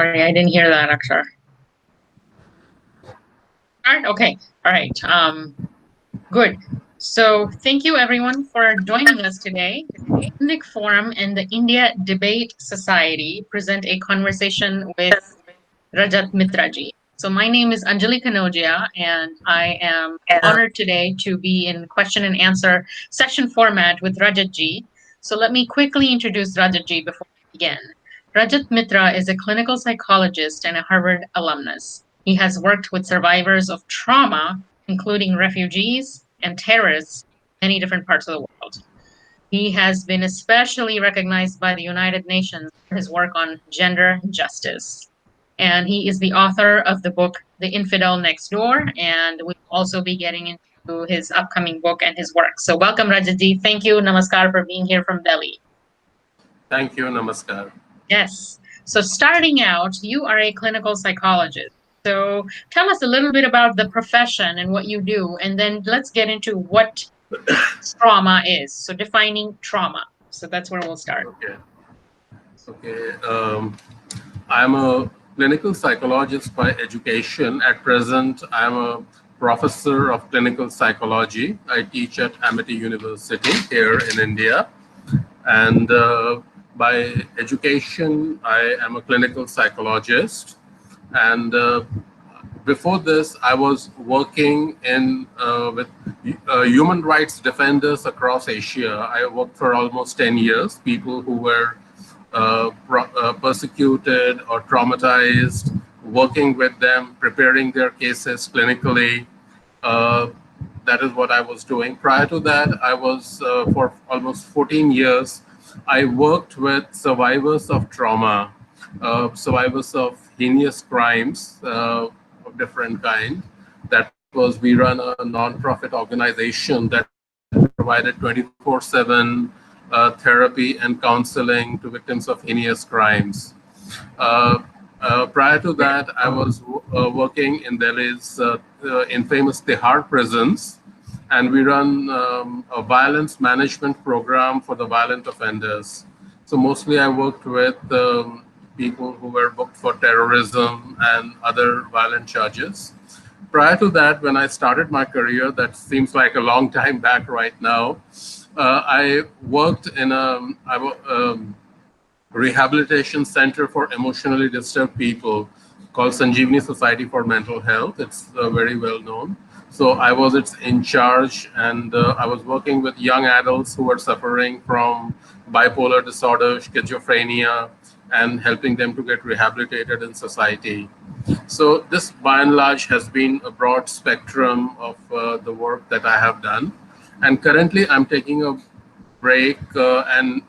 Sorry, I didn't hear that, Akshar. All right, okay. All right. Good. So thank you everyone for joining us today. Ethnic Forum and the India Debate Society present a conversation with Rajat Mitra ji. So my name is Anjali Kanodia, and I am honored today to be in question and answer session format with Rajat ji. So let me quickly introduce Rajat ji before we begin. Rajat Mitra is a clinical psychologist and a Harvard alumnus. He has worked with survivors of trauma, including refugees and terrorists in many different parts of the world. He has been especially recognized by the United Nations for his work on gender justice. And he is the author of the book, The Infidel Next Door, and we'll also be getting into his upcoming book and his work. So welcome, Rajatji. Thank you, Namaskar, for being here from Delhi. Thank you, Namaskar. Yes. So starting out, you are a clinical psychologist. So tell us a little bit about the profession and what you do, and then let's get into what trauma is. So defining trauma. So that's where we'll start. Okay. I'm a clinical psychologist by education. At present, I'm a professor of clinical psychology. I teach at Amity University here in India. And by education, I am a clinical psychologist. And before this, I was working with human rights defenders across Asia. I worked for almost 10 years, people who were persecuted or traumatized, working with them, preparing their cases clinically. That is what I was doing. Prior to that, I was, for almost 14 years, I worked with survivors of trauma, survivors of heinous crimes of different kind. That was, we run a non-profit organization that provided 24/7 therapy and counseling to victims of heinous crimes. Prior to that, I was working in Delhi's infamous Tihar prisons, and we run a violence management program for the violent offenders. So mostly I worked with people who were booked for terrorism and other violent charges. Prior to that, when I started my career, that seems like a long time back right now, I worked in a rehabilitation center for emotionally disturbed people called Sanjeevani Society for Mental Health. It's very well known. So I was its in charge, and I was working with young adults who were suffering from bipolar disorder, schizophrenia, and helping them to get rehabilitated in society. So this, by and large, has been a broad spectrum of the work that I have done. And currently, I'm taking a break and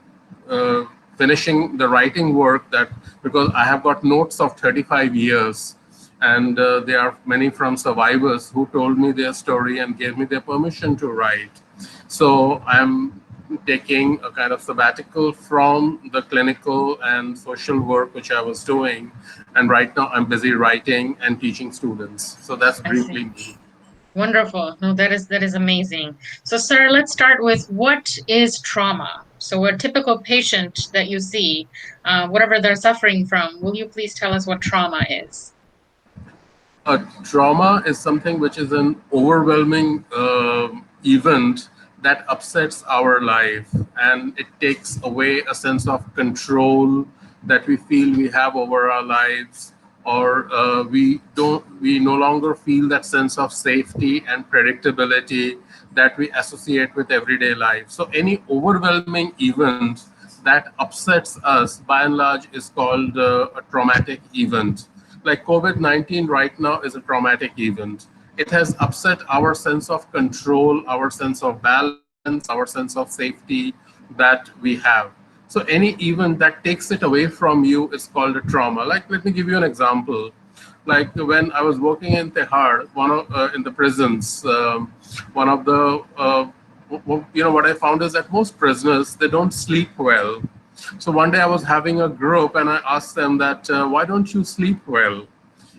finishing the writing work, that because I have got notes of 35 years, and there are many from survivors who told me their story and gave me their permission to write. So I'm taking a kind of sabbatical from the clinical and social work which I was doing, and right now I'm busy writing and teaching students. So that's briefly me. Wonderful. No, that is amazing. So, sir, let's start with what is trauma? So, a typical patient that you see, whatever they're suffering from, will you please tell us what trauma is? Trauma is something which is an overwhelming event that upsets our life, and it takes away a sense of control that we feel we have over our lives, or we no longer feel that sense of safety and predictability that we associate with everyday life. So any overwhelming event that upsets us, by and large, is called a traumatic event. Like COVID-19 right now is a traumatic event. It has upset our sense of control, our sense of balance, our sense of safety that we have. So any event that takes it away from you is called a trauma. Like, let me give you an example. Like when I was working in Tihar, in the prisons, one of the, what I found is that most prisoners, they don't sleep well. So one day I was having a group and I asked them that, why don't you sleep well?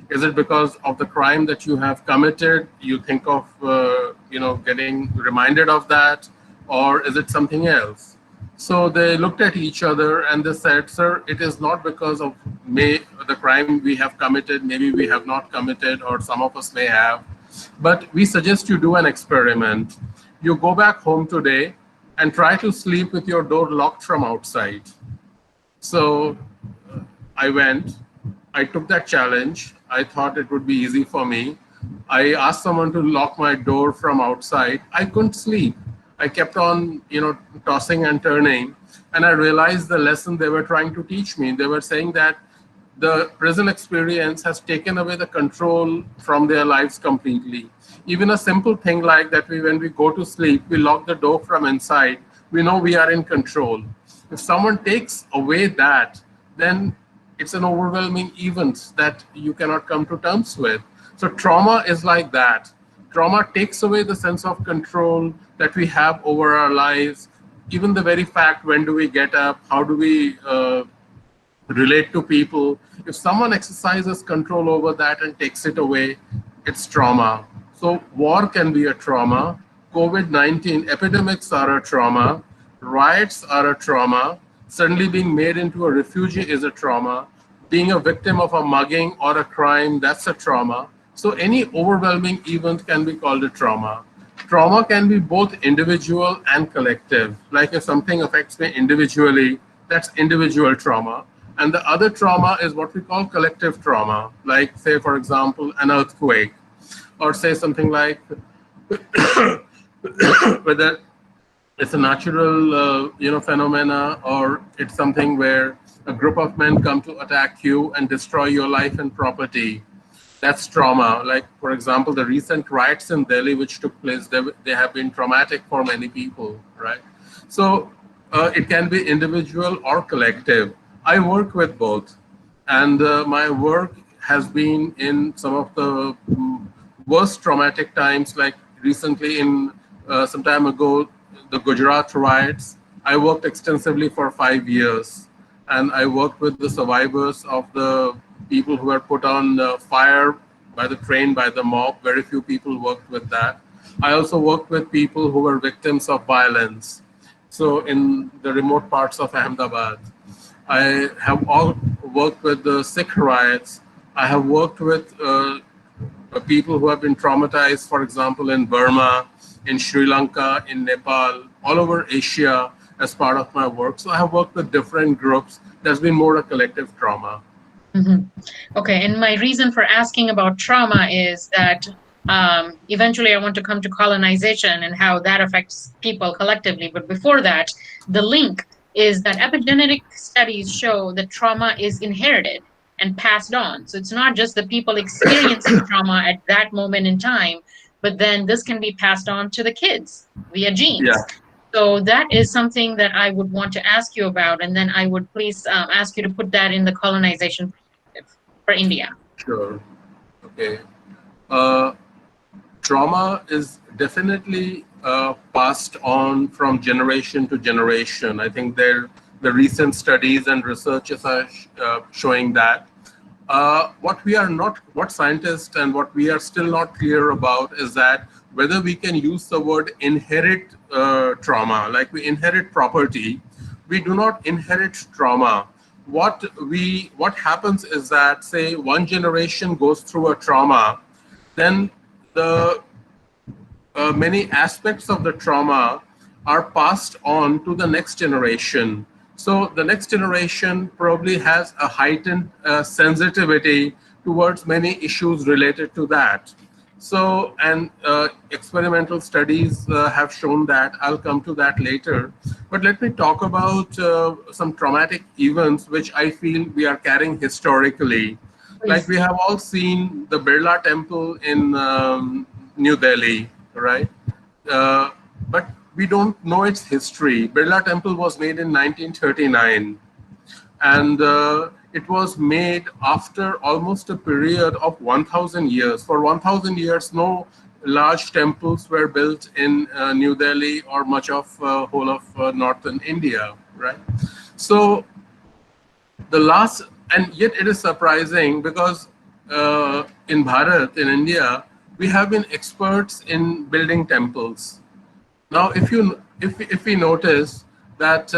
Is it because of the crime that you have committed? You think of, getting reminded of that, or is it something else? So they looked at each other and they said, "Sir, it is not because of the crime we have committed, maybe we have not committed, or some of us may have, but we suggest you do an experiment. You go back home today and try to sleep with your door locked from outside." So I went, I took that challenge. I thought it would be easy for me. I asked someone to lock my door from outside. I couldn't sleep. I kept on, tossing and turning. And I realized the lesson they were trying to teach me. They were saying that the prison experience has taken away the control from their lives completely. Even a simple thing like that, when we go to sleep, we lock the door from inside, we know we are in control. If someone takes away that, then it's an overwhelming event that you cannot come to terms with. So trauma is like that. Trauma takes away the sense of control that we have over our lives. Even the very fact, when do we get up, how do we relate to people. If someone exercises control over that and takes it away, it's trauma. So war can be a trauma. COVID-19 epidemics are a trauma. Riots are a trauma. Suddenly being made into a refugee is a trauma. Being a victim of a mugging or a crime, that's a trauma. So any overwhelming event can be called a trauma. Trauma can be both individual and collective. Like if something affects me individually, that's individual trauma. And the other trauma is what we call collective trauma, like, say, for example, an earthquake, or say something like whether it's a natural, phenomena, or it's something where a group of men come to attack you and destroy your life and property. That's trauma. Like, for example, the recent riots in Delhi, which took place, they have been traumatic for many people, right? So it can be individual or collective. I work with both, and my work has been in some of the worst traumatic times, like recently in some time ago, the Gujarat riots. I worked extensively for 5 years, and I worked with the survivors of the people who were put on fire by the train, by the mob. Very few people worked with that. I also worked with people who were victims of violence. So in the remote parts of Ahmedabad, I have all worked with the Sikh riots. I have worked with people who have been traumatized, for example, in Burma, in Sri Lanka, in Nepal, all over Asia as part of my work. So I have worked with different groups. There's been more a collective trauma. Mhm. Okay, and my reason for asking about trauma is that eventually I want to come to colonization and how that affects people collectively. But before that, the link is that epigenetic studies show that trauma is inherited and passed on. So it's not just the people experiencing trauma at that moment in time, but then this can be passed on to the kids via Yeah, genes. So that is something that I would want to ask you about, and then I would please ask you to put that in the colonization perspective for India. sure. Okay. Uh, Trauma is definitely passed on from generation to generation. I think the recent studies and researches are showing that. What we are not, what scientists and what we are still not clear about is that whether we can use the word inherit trauma, like we inherit property, we do not inherit trauma. What happens is that, say, one generation goes through a trauma, then the many aspects of the trauma are passed on to the next generation. So the next generation probably has a heightened sensitivity towards many issues related to that. So, and experimental studies have shown that. I'll come to that later. But let me talk about some traumatic events which I feel we are carrying historically. Like Please. we have all seen the Birla Temple in New Delhi, right? Uh, but we don't know its history. Birla Temple was made in 1939, and it was made after almost a period of 1,000 years. For 1,000 years, no large temples were built in New Delhi or much of whole of northern India, right? So the last, and yet it is surprising because in Bharat, in India, we have been experts in building temples. Now, if we notice, that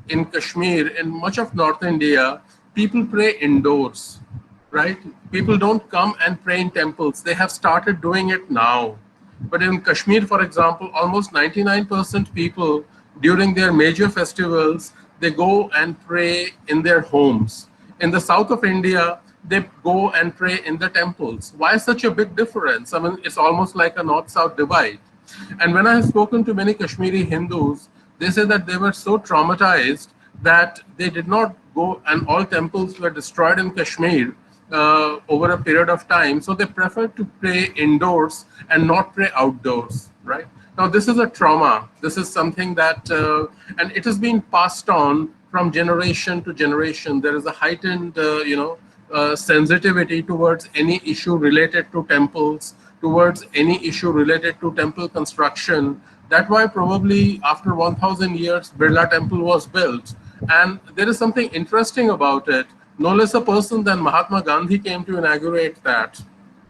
in Kashmir, in much of North India, people pray indoors, right? People don't come and pray in temples. They have started doing it now. But in Kashmir, for example, almost 99% people during their major festivals, they go and pray in their homes. In the south of India, they go and pray in the temples. Why such a big difference? I mean, it's almost like a north south divide. And when I have spoken to many Kashmiri Hindus, they say that they were so traumatized that they did not go, and all temples were destroyed in Kashmir over a period of time. So they prefer to pray indoors and not pray outdoors, right? Now, this is a trauma. This is something that, and it has been passed on from generation to generation. There is a heightened, sensitivity towards any issue related to temples, towards any issue related to temple construction. That's why probably after 1000 years, Birla Temple was built. And there is something interesting about it. No less a person than Mahatma Gandhi came to inaugurate that,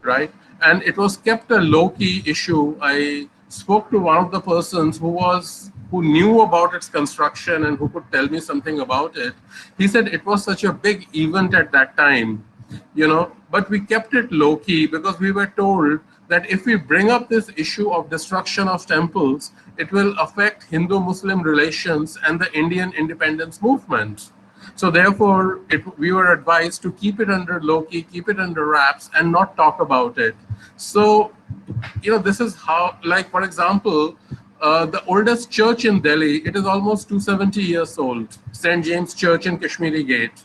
right? And it was kept a low-key issue. I spoke to one of the persons who knew about its construction and who could tell me something about it. He said it was such a big event at that time, but we kept it low key because we were told that if we bring up this issue of destruction of temples, it will affect Hindu Muslim relations and the Indian independence movement. So therefore, we were advised to keep it under low key, keep it under wraps, and not talk about it. So, this is how, like, for example, the oldest church in Delhi, it is almost 270 years old, St. James Church in Kashmiri Gate.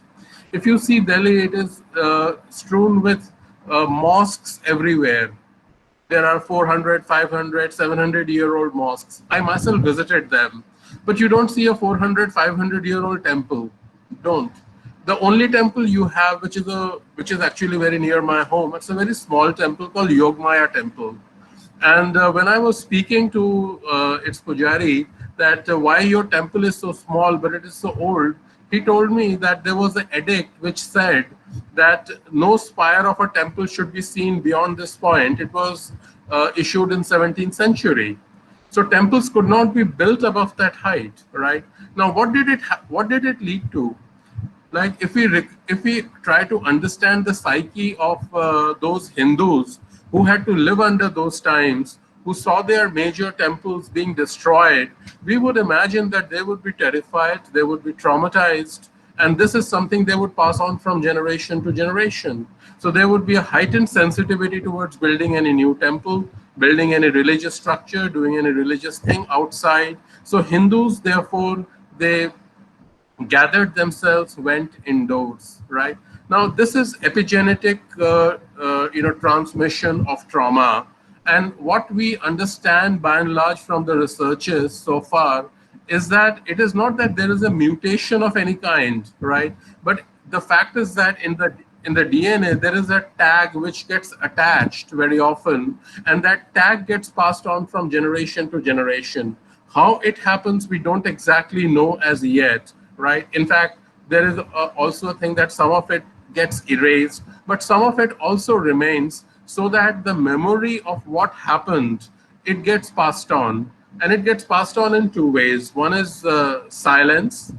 If you see Delhi, it is strewn with mosques everywhere. There are 400, 500, 700-year-old mosques. I myself visited them. But you don't see a 400, 500-year-old temple. Don't. The only temple you have, which is actually very near my home, it's a very small temple called Yogmaya Temple. And when I was speaking to its pujari that why your temple is so small but it is so old, he told me that there was an edict which said that no spire of a temple should be seen beyond this point. It was issued in 17th century. So temples could not be built above that height, right? Now, what did it lead to? Like if we try to understand the psyche of those Hindus who had to live under those times, who saw their major temples being destroyed, we would imagine that they would be terrified, they would be traumatized, and this is something they would pass on from generation to generation. So there would be a heightened sensitivity towards building any new temple, building any religious structure, doing any religious thing outside. So Hindus, therefore, they gathered themselves, went indoors, right? Now, this is epigenetic, transmission of trauma. And what we understand by and large from the researchers so far is that it is not that there is a mutation of any kind, right? But the fact is that in the DNA, there is a tag which gets attached very often, and that tag gets passed on from generation to generation. How it happens, we don't exactly know as yet, right? In fact, there is also a thing that some of it gets erased, but some of it also remains so that the memory of what happened, it gets passed on. And it gets passed on in two ways. One is silence,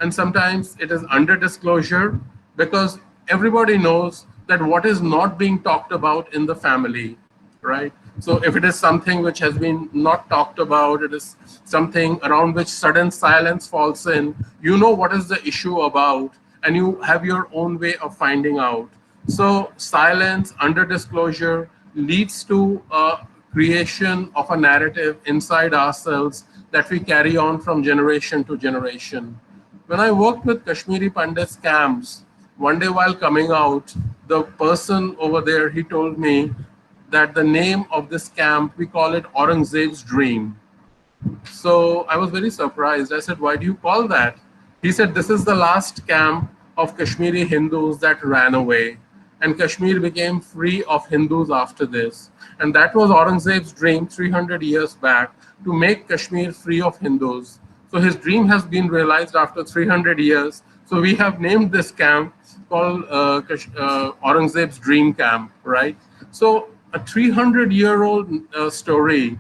and sometimes it is under disclosure because everybody knows that what is not being talked about in the family, right? So if it is something which has been not talked about, it is something around which sudden silence falls in, you know what is the issue about, and you have your own way of finding out. So silence, under disclosure, leads to a creation of a narrative inside ourselves that we carry on from generation to generation. When I worked with Kashmiri Pandits camps, one day while coming out, the person over there, he told me that the name of this camp, we call it Aurangzeb's Dream. So I was very surprised. I said, why do you call that? He said, this is the last camp of Kashmiri Hindus that ran away. And Kashmir became free of Hindus after this. And that was Aurangzeb's dream 300 years back, to make Kashmir free of Hindus. So his dream has been realized after 300 years. So we have named this camp called Aurangzeb's Dream Camp, right? So a 300-year-old story.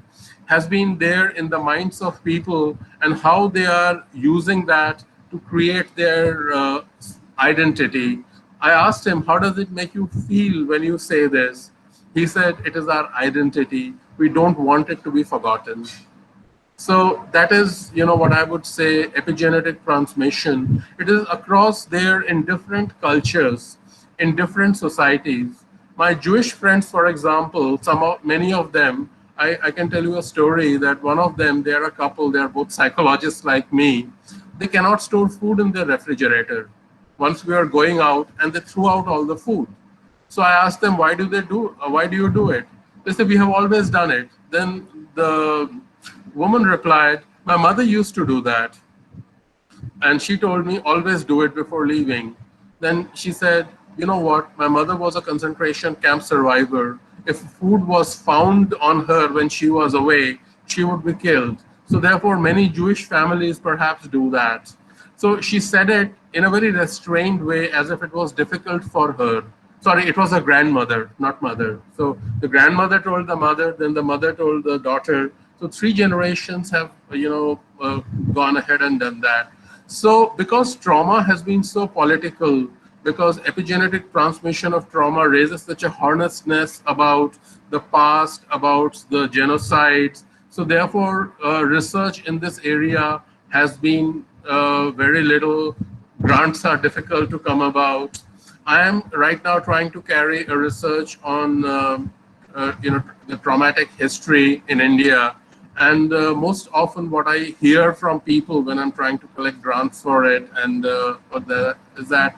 has been there in the minds of people and how they are using that to create their identity. I asked him, how does it make you feel when you say this? He said, it is our identity. We don't want it to be forgotten. So that is, what I would say, epigenetic transmission. It is across there in different cultures, in different societies. My Jewish friends, for example, many of them, I can tell you a story that one of them, they're a couple, they're both psychologists like me. They cannot store food in their refrigerator. Once we are going out, and they threw out all the food. So I asked them, why do you do it? They said, we have always done it. Then the woman replied, my mother used to do that. And she told me, always do it before leaving. Then she said, you know what? My mother was a concentration camp survivor. If food was found on her when she was away, she would be killed. So, therefore, many Jewish families perhaps do that. So, she said it in a very restrained way, as if it was difficult for her. Sorry, it was a grandmother, not mother. So, the grandmother told the mother, then the mother told the daughter. So, three generations have, gone ahead and done that. So, because trauma has been so political, because epigenetic transmission of trauma raises such a hornet's about the past, about the genocides. So, therefore, research in this area has been very little. Grants are difficult to come about. I am right now trying to carry a research on the traumatic history in India, and most often what I hear from people when I'm trying to collect grants for it and is that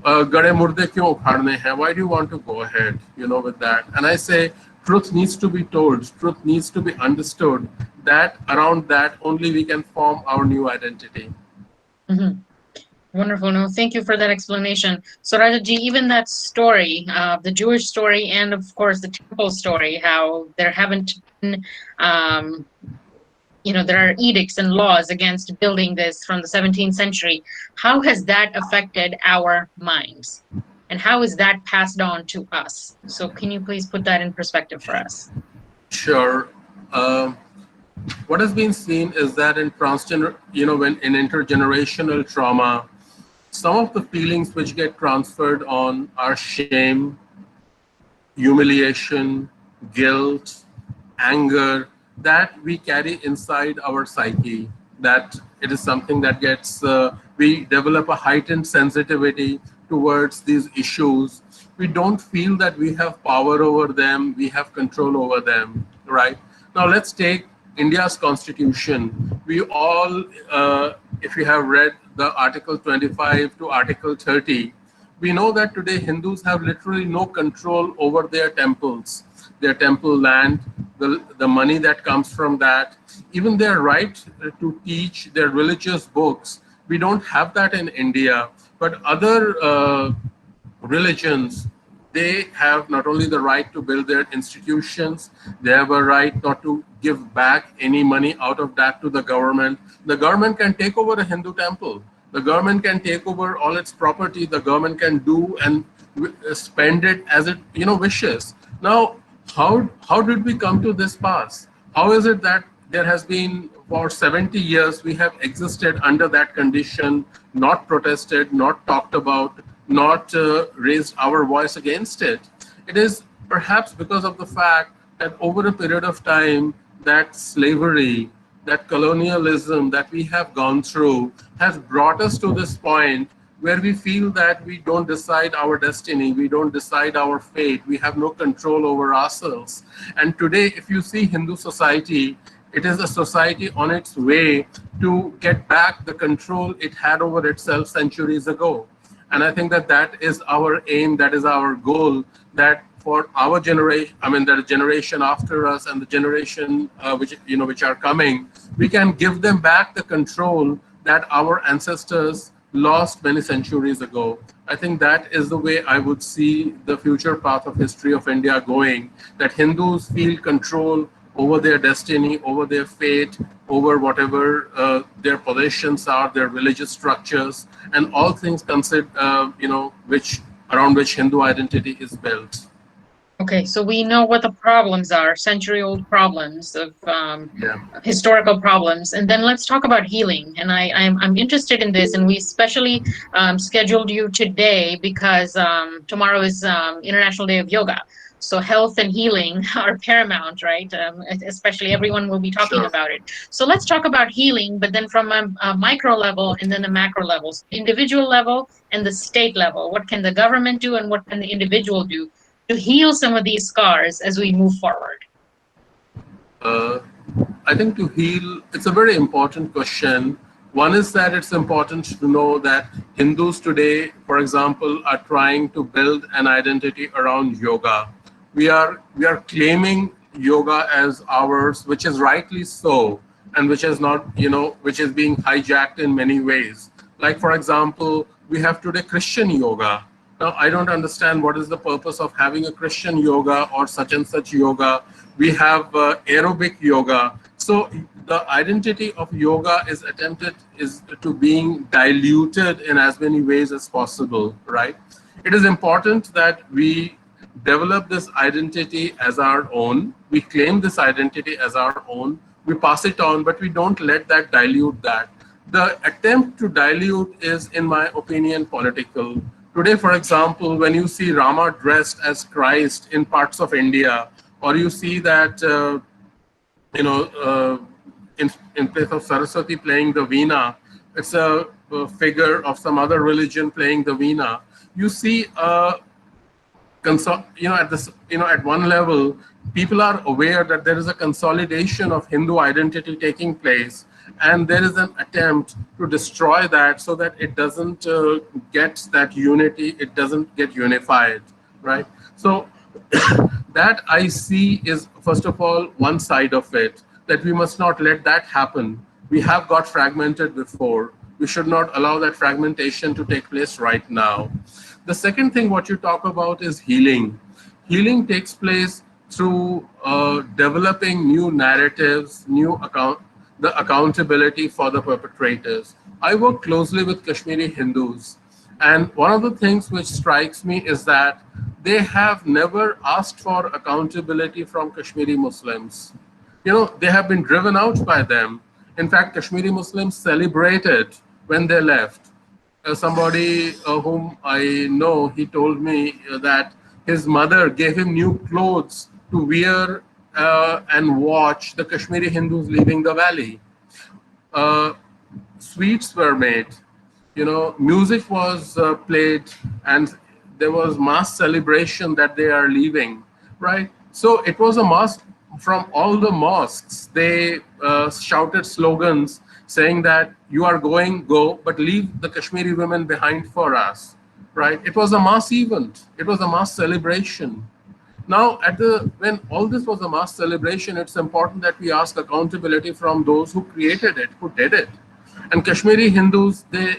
"Gade murde kyun ukhaadne hain? Why do you want to go ahead, with that?" And I say, truth needs to be told, truth needs to be understood. That around that only we can form our new identity. Mhm. Wonderful. No, thank you for that explanation. So, Rajaji, even that story, the Jewish story, and of course the temple story, how there haven't been, um, there are edicts and laws against building this from the 17th century. How has that affected our minds? And how is that passed on to us? So, can you please put that in perspective for us? Sure. Um, what has been seen is that in when in intergenerational trauma, some of the feelings which get transferred on are shame, humiliation, guilt, anger that we carry inside our psyche. That it is something that we develop a heightened sensitivity towards these issues. We don't feel that we have power over them, we have control over them, right? Now, let's take India's constitution. We all, if you have read the Article 25 to Article 30, we know that today Hindus have literally no control over their temple land, the money that comes from that, even their right to teach their religious books. We don't have that in India, but other religions, they have not only the right to build their institutions, they have a right not to give back any money out of that to the government. The government can take over a Hindu temple. The government can take over all its property. The government can do and spend it as it wishes. Now, how did we come to this pass? How is it that there has been for 70 years we have existed under that condition, not protested, not talked about, not raised our voice against it? It is perhaps because of the fact that over a period of time, that slavery, that colonialism that we have gone through has brought us to this point where we feel that we don't decide our destiny, we don't decide our fate, we have no control over ourselves. And today, if you see Hindu society, it is a society on its way to get back the control it had over itself centuries ago. And I think that that is our aim, that is our goal, that for our generation, I mean, the generation after us and the generation which are coming, we can give them back the control that our ancestors lost many centuries ago. I think that is the way I would see the future path of history of India going, that Hindus feel control over their destiny, over their fate, over whatever their possessions are, their religious structures, and all things considered, which around which Hindu identity is built. Okay, so we know what the problems are, century-old problems of Yeah, historical problems, and then let's talk about healing. And I'm interested in this, and we especially scheduled you today because tomorrow is International Day of Yoga. So health and healing are paramount, right? Especially everyone will be talking sure. about it. So let's talk about healing, but then from a micro level and then the macro level, so individual level and the state level. What can the government do, and what can the individual do to heal some of these scars as we move forward? Uh, I think to heal, it's a very important question. One is that it's important to know that Hindus today, for example, are trying to build an identity around yoga. We are claiming yoga as ours, which is rightly so, and which is not, which is being hijacked in many ways. Like for example, we have today Christian yoga. Now, I don't understand what is the purpose of having a Christian yoga or such and such yoga. We have aerobic yoga. So the identity of yoga is to being diluted in as many ways as possible, right? It is important that we develop this identity as our own. We claim this identity as our own. We pass it on, but we don't let that dilute that. The attempt to dilute is, in my opinion, political. Today, for example, when you see Rama dressed as Christ in parts of India, or you see that you know, in place of Saraswati playing the veena, it's a figure of some other religion playing the veena. You see at this, at one level, people are aware that there is a consolidation of Hindu identity taking place, and there is an attempt to destroy that so that it doesn't get that unity, it doesn't get unified, right? So that I see is, first of all, one side of it, that we must not let that happen. We have got fragmented before. We should not allow that fragmentation to take place right now. The second thing, what you talk about, is healing. Healing takes place through developing new narratives, the accountability for the perpetrators. I work closely with Kashmiri Hindus, and one of the things which strikes me is that they have never asked for accountability from Kashmiri Muslims. They have been driven out by them. In fact, Kashmiri Muslims celebrated when they left. Somebody whom I know, he told me that his mother gave him new clothes to wear and watch the Kashmiri Hindus leaving the valley. Uh, Sweets were made, music was played, and there was mass celebration that they are leaving, right? So it was a mass from all the mosques. They shouted slogans saying that you are going, go, but leave the Kashmiri women behind for us, right? It was a mass event, it was a mass celebration. Now, when all this was a mass celebration, it's important that we ask accountability from those who created it, who did it. And Kashmiri Hindus, they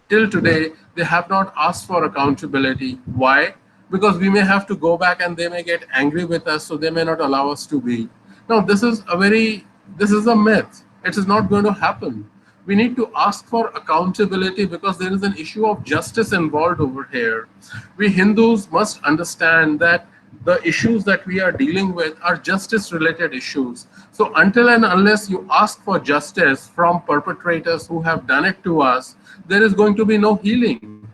till today, they have not asked for accountability. Why? Because we may have to go back and they may get angry with us, so they may not allow us to be. Now, this is a myth. It is not going to happen. We need to ask for accountability because there is an issue of justice involved over here. We Hindus must understand that the issues that we are dealing with are justice related issues. So, until and unless you ask for justice from perpetrators who have done it to us, there is going to be no healing.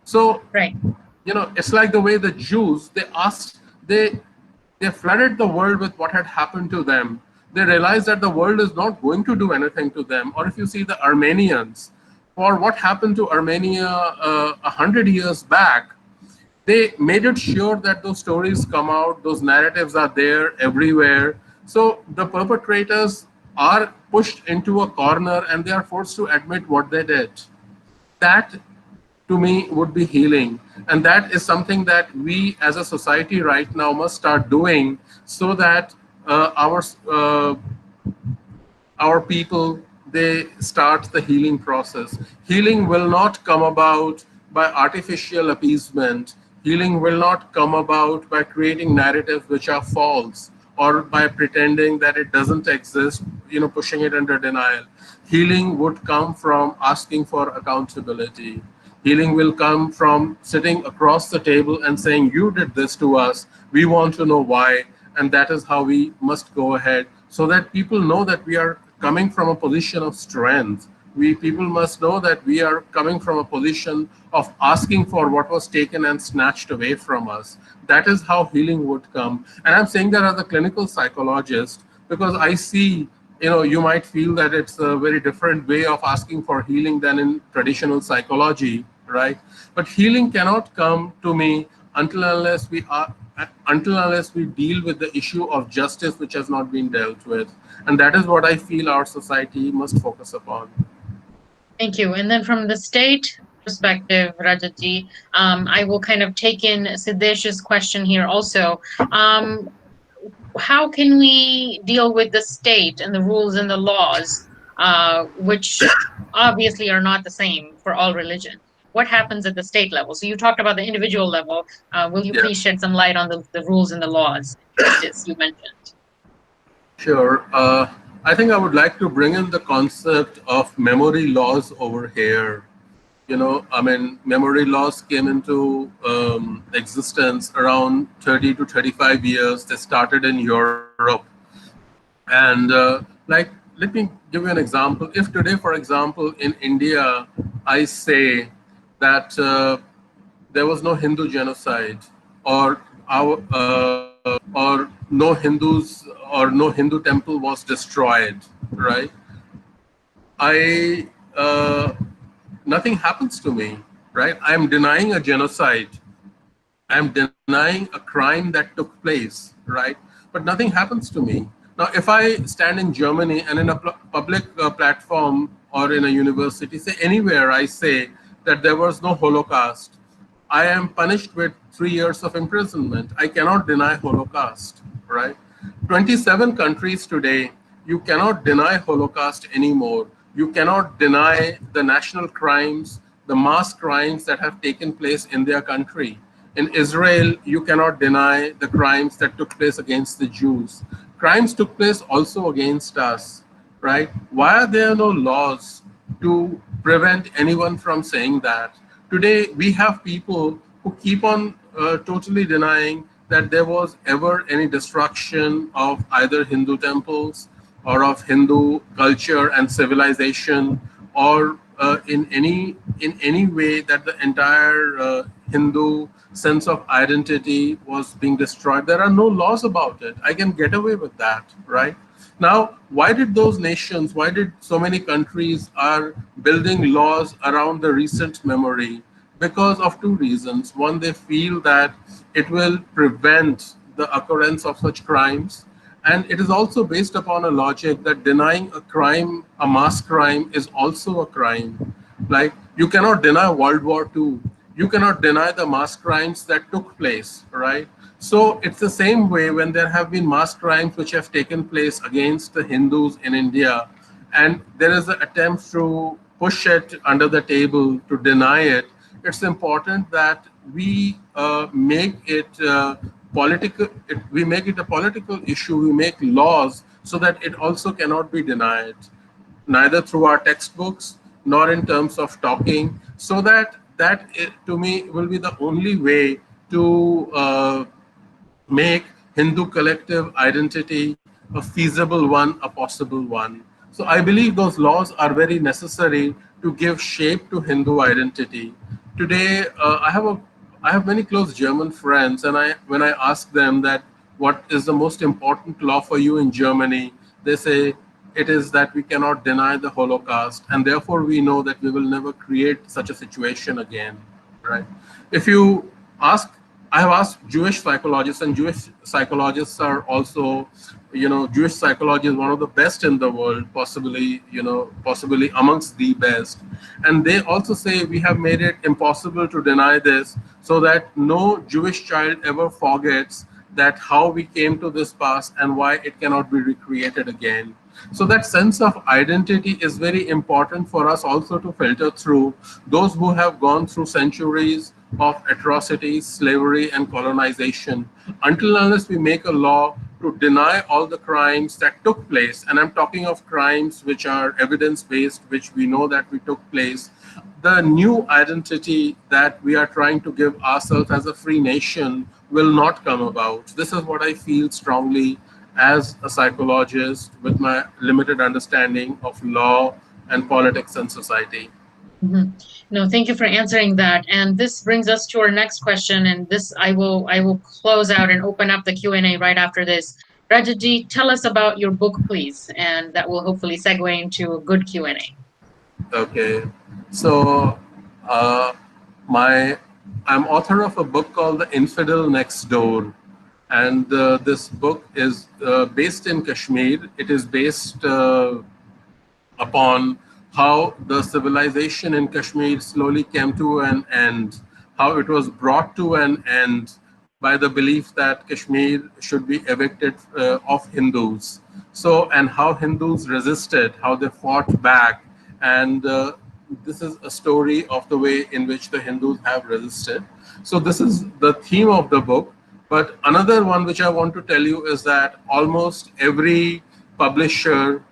So, Right. it's like the way the Jews, they flooded the world with what had happened to them. They realized that the world is not going to do anything to them. Or if you see the Armenians, for what happened to Armenia 100 years back, they made it sure that those stories come out, those narratives are there everywhere. So the perpetrators are pushed into a corner and they are forced to admit what they did. That, to me, would be healing. And that is something that we as a society right now must start doing so that our people, they start the healing process. Healing will not come about by artificial appeasement. Healing will not come about by creating narratives which are false or by pretending that it doesn't exist, pushing it under denial. Healing would come from asking for accountability. Healing will come from sitting across the table and saying, "You did this to us. We want to know why." And that is how we must go ahead, so that people know that we are coming from a position of strength. People must know that we are coming from a position of asking for what was taken and snatched away from us. That is how healing would come. And I'm saying that as a clinical psychologist because I see, you might feel that it's a very different way of asking for healing than in traditional psychology, right? But healing cannot come to me until unless we are until unless we deal with the issue of justice which has not been dealt with. And that is what I feel our society must focus upon. Thank you. And then from the state perspective, Rajatji, I will kind of take in Siddesh's question here also. Um, how can we deal with the state and the rules and the laws, which obviously are not the same for all religion? What happens at the state level? So you talked about the individual level. Will you Yeah, please shed some light on the rules and the laws? Justice, you mentioned. sure. I think I would like to bring in the concept of memory loss over here. I mean, memory loss came into existence around 30 to 35 years. They started in Europe. And let me give you an example. If today, for example, in India, I say that there was no Hindu genocide, or or no Hindus, or no Hindu temple was destroyed, right? I Nothing happens to me, right? I'm denying a genocide. I'm denying a crime that took place, right? But nothing happens to me. Now, if I stand in Germany and in a public platform or in a university, say anywhere, I say that there was no Holocaust, I am punished with 3 years of imprisonment. I cannot deny Holocaust, right? 27 countries today, you cannot deny Holocaust anymore. You cannot deny the national crimes, the mass crimes that have taken place in their country. In Israel, you cannot deny the crimes that took place against the Jews. Crimes took place also against us, right? Why are there no laws to prevent anyone from saying that? Today, we have people who keep on totally denying that there was ever any destruction of either Hindu temples or of Hindu culture and civilization, or in any way that the entire Hindu sense of identity was being destroyed. There are no laws about it. I can get away with that, right? Now, why did those nations, why did so many countries are building laws around the recent memory? Because of two reasons. One, they feel that it will prevent the occurrence of such crimes. And it is also based upon a logic that denying a crime, a mass crime, is also a crime. Like, you cannot deny World War II. You cannot deny the mass crimes that took place, right? So it's the same way when there have been mass crimes which have taken place against the Hindus in India, and there is an attempt to push it under the table, to deny it. It's important that we make it political. We make it a political issue. We make laws so that it also cannot be denied, neither through our textbooks nor in terms of talking, so that to me will be the only way to make Hindu collective identity a feasible one, a possible one. So I believe those laws are very necessary to give shape to Hindu identity. Today, I have many close German friends, and when I ask them that what is the most important law for you in Germany, they say it is that we cannot deny the Holocaust, and therefore we know that we will never create such a situation again, right? If you ask, I have asked Jewish psychologists, and Jewish psychologists are also, Jewish psychology is one of the best in the world, possibly, possibly amongst the best. And they also say we have made it impossible to deny this, so that no Jewish child ever forgets that how we came to this past and why it cannot be recreated again. So that sense of identity is very important for us also to filter through those who have gone through centuries of atrocities, slavery, and colonization. Until unless we make a law to to deny all the crimes that took place. And I'm talking of crimes which are evidence based, which we know that we took place. The new identity that we are trying to give ourselves as a free nation will not come about. This is what I feel strongly as a psychologist with my limited understanding of law and politics and society. Mhm. No, thank you for answering that. And this brings us to our next question. And this I will close out and open up the Q&A right after this. Rajatji, tell us about your book, please, and that will hopefully segue into a good Q&A. Okay, so uh, my I'm author of a book called The Infidel Next Door, and this book is based in Kashmir. It is based upon how the civilization in Kashmir slowly came to an end, how it was brought to an end by the belief that Kashmir should be evicted of Hindus. So, and how Hindus resisted, how they fought back, and this is a story of the way in which the Hindus have resisted. So, this is the theme of the book. But another one which I want to tell you is that almost every publisher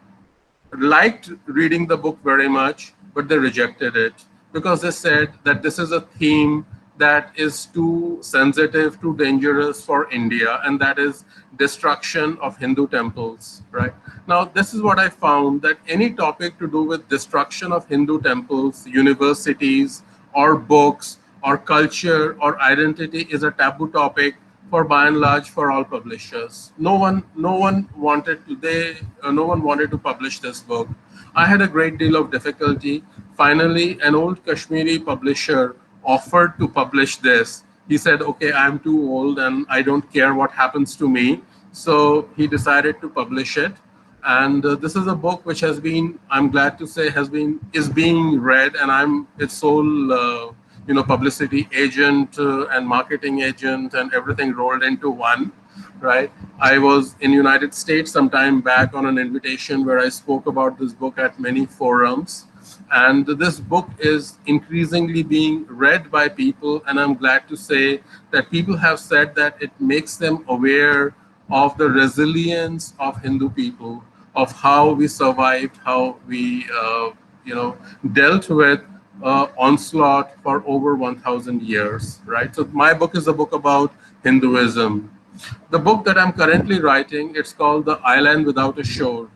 liked reading the book very much, but they rejected it because they said that this is a theme that is too sensitive, too dangerous for India, and that is destruction of Hindu temples. Right now, this is what I found, that any topic to do with destruction of Hindu temples, universities, or books, or culture, or identity is a taboo topic for by and large for all publishers. No one wanted to no one wanted to publish this book. I had a great deal of difficulty. Finally, an old Kashmiri publisher offered to publish this. He said, "Okay, I'm too old and I don't care what happens to me." So he decided to publish it, and this is a book which has been, I'm glad to say, has been is being read, and I'm its sole publicity agent and marketing agent and everything rolled into one. Right, I was in United States some time back on an invitation where I spoke about this book at many forums, and this book is increasingly being read by people, and I'm glad to say that people have said that it makes them aware of the resilience of Hindu people, of how we survived, how we dealt with onslaught for over 1,000 years. Right. So my book is a book about Hinduism. The book that I'm currently writing, it's called The Island Without a Shore.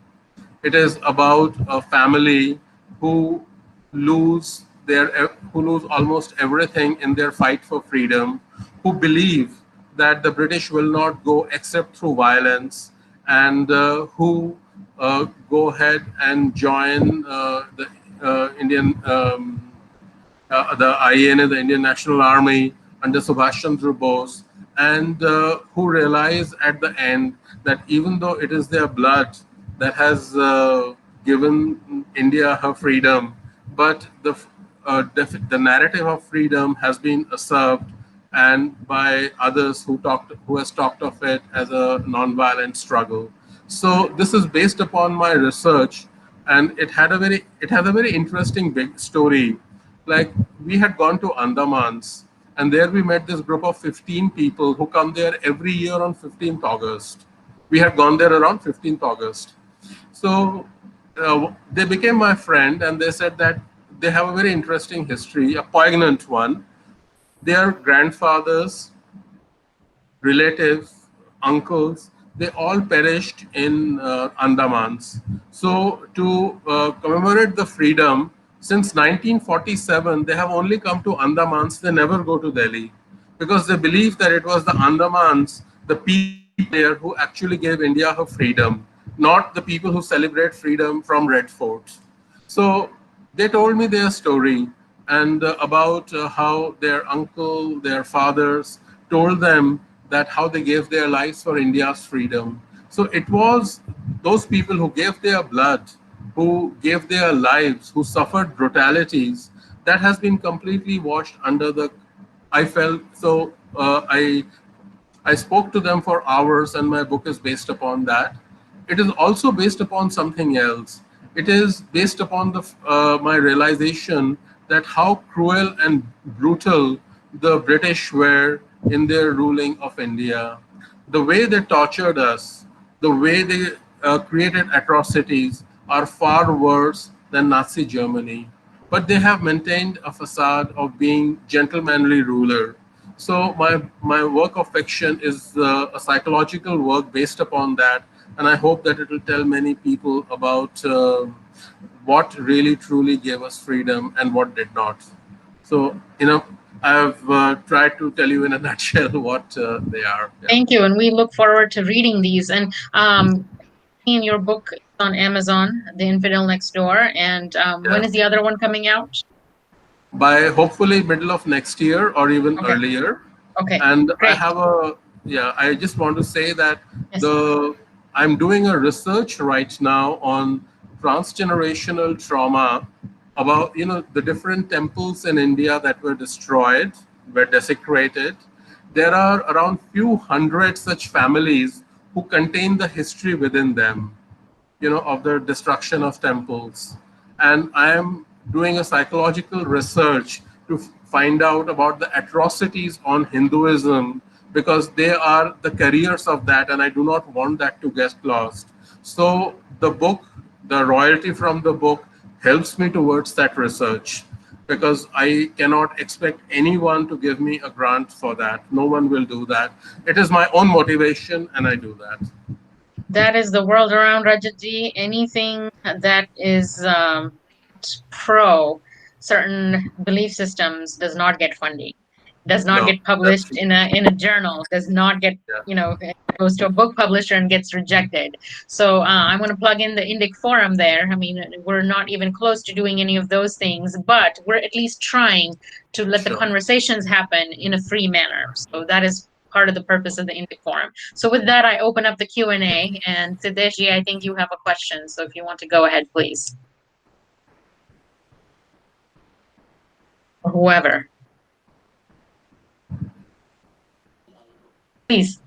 It is about a family who who lose almost everything in their fight for freedom, who believe that the British will not go except through violence, and who go ahead and join the Indian the INA, the Indian National Army, under Subhash Chandra Bose, and who realize at the end that even though it is their blood that has given India her freedom, but the narrative of freedom has been usurped, and by others who has talked of it as a non-violent struggle. So this is based upon my research, and it has a very interesting big story. Like, we had gone to Andamans, and there we met this group of 15 people who come there every year on 15th August. We had gone there around 15th August. So they became my friend, and they said that they have a very interesting history, a poignant one. Their grandfathers, relatives, uncles, they all perished in Andamans. So, to commemorate the freedom, since 1947, they have only come to Andamans, they never go to Delhi, because they believe that it was the Andamans, the people there, who actually gave India her freedom, not the people who celebrate freedom from Red Forts. So they told me their story, and about how their uncle, their fathers told them that how they gave their lives for India's freedom. So it was those people who gave their blood, who gave their lives, who suffered brutalities, that has been completely washed under the. I felt so. I spoke to them for hours, and my book is based upon that. It is also based upon something else. It is based upon my realization that how cruel and brutal the British were in their ruling of India. The way they tortured us, the way they created atrocities are far worse than Nazi Germany. But they have maintained a facade of being gentlemanly ruler. So my work of fiction is a psychological work based upon that, and I hope that it will tell many people about what really truly gave us freedom and what did not. So I've tried to tell you in a nutshell what they are. Yeah. Thank you, and we look forward to reading these. And in your book is on Amazon, The Infidel Next Door. And when Yeah. is the other one coming out? By hopefully middle of next year or even Okay. earlier. Okay. And I Great. have a yeah, I just want to say that Yes. the I'm doing a research right now on transgenerational trauma about the different temples in India that were destroyed, were desecrated. There are around few hundred such families who contain the history within them, of the destruction of temples. And I am doing a psychological research to find out about the atrocities on Hinduism because they are the carriers of that, and I do not want that to get lost. So the book, the royalty from the book, helps me towards that research because I cannot expect anyone to give me a grant for that. No one will do that. It is my own motivation, and I do that. That is the world around Rajat. Anything that is pro certain belief systems does not get funding, does not No, get published that's in a journal, does not get, yeah, goes to a book publisher and gets rejected. So I'm going to plug in the Indic Forum there. I mean, we're not even close to doing any of those things, but we're at least trying to let the sure. conversations happen in a free manner. So that is part of the purpose of the Indic Forum. So with that, I open up the Q&A, and Siddeshi, I think you have a question. So if you want to go ahead, please, or whoever, please.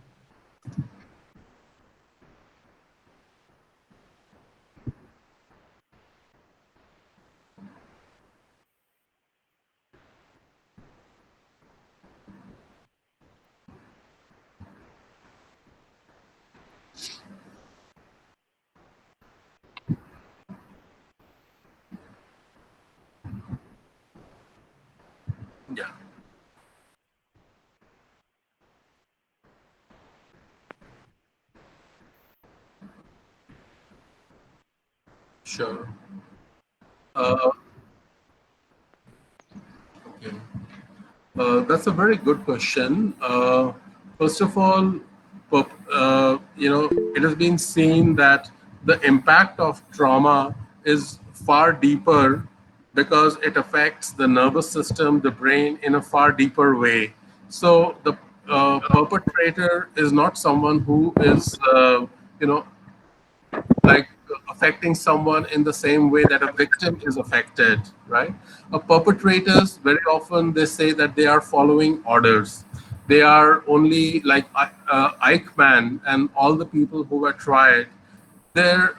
Yeah, sure. Uh, okay. That's a very good question. First of all, it has been seen that the impact of trauma is far deeper because it affects the nervous system, the brain in a far deeper way. So the perpetrator is not someone who is, you know, like affecting someone in the same way that a victim is affected, right? Perpetrators very often they say that they are following orders. They are only like Eichmann and all the people who were tried. There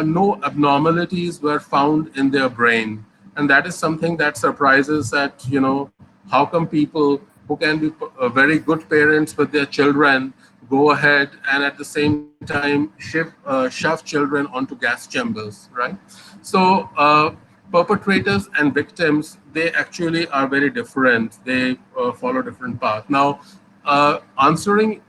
no abnormalities were found in their brain, and that is something that surprises. That how come people who can be very good parents with their children go ahead and at the same time shove children onto gas chambers, right? So perpetrators and victims, they actually are very different. They follow different path. Now answering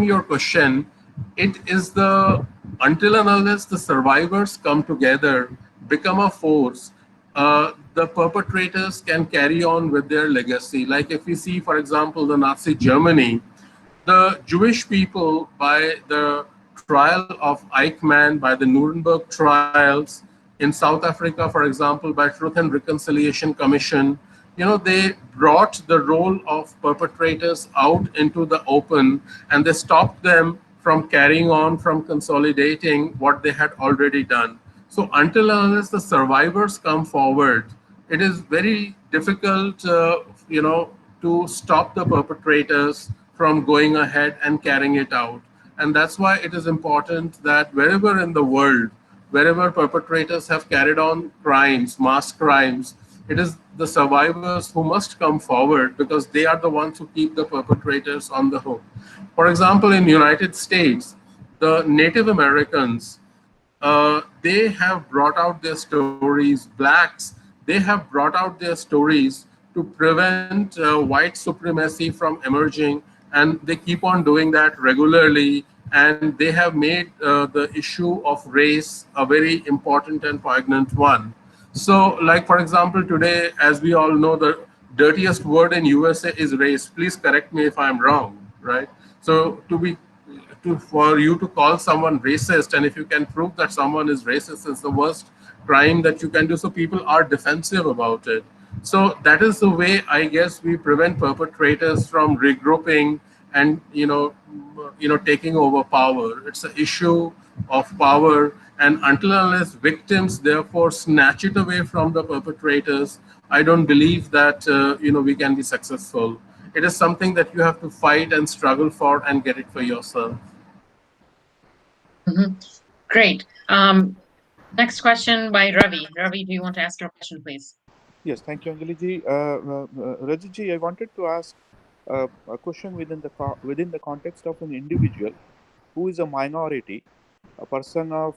your question, it is the until and unless the survivors come together, become a force, the perpetrators can carry on with their legacy. Like if we see, for example, the Nazi Germany, the Jewish people, by the trial of Eichmann, by the Nuremberg trials in South Africa, for example, by Truth and Reconciliation Commission, they brought the role of perpetrators out into the open, and they stopped them from carrying on, from consolidating what they had already done. So until and unless the survivors come forward, it is very difficult, to stop the perpetrators from going ahead and carrying it out. And that's why it is important that wherever in the world, wherever perpetrators have carried on crimes, mass crimes, it is the survivors who must come forward because they are the ones who keep the perpetrators on the hook. For example, in United States, the Native Americans, they have brought out their stories. Blacks, they have brought out their stories to prevent white supremacy from emerging, and they keep on doing that regularly. And they have made the issue of race a very important and poignant one. So, like for example, today, as we all know, the dirtiest word in USA is race. Please correct me if I'm wrong, right? So, for you to call someone racist, and if you can prove that someone is racist, it's the worst crime that you can do. So people are defensive about it. So that is the way, I guess, we prevent perpetrators from regrouping and taking over power. It's an issue of power, and until unless victims therefore snatch it away from the perpetrators, I don't believe that we can be successful. It is something that you have to fight and struggle for and get it for yourself. Mhm. Great. Next question by Ravi. Ravi, do you want to ask your question, please? Yes, thank you, Anjali ji. Rajat ji, I wanted to ask a question within the context of an individual who is a minority, a person of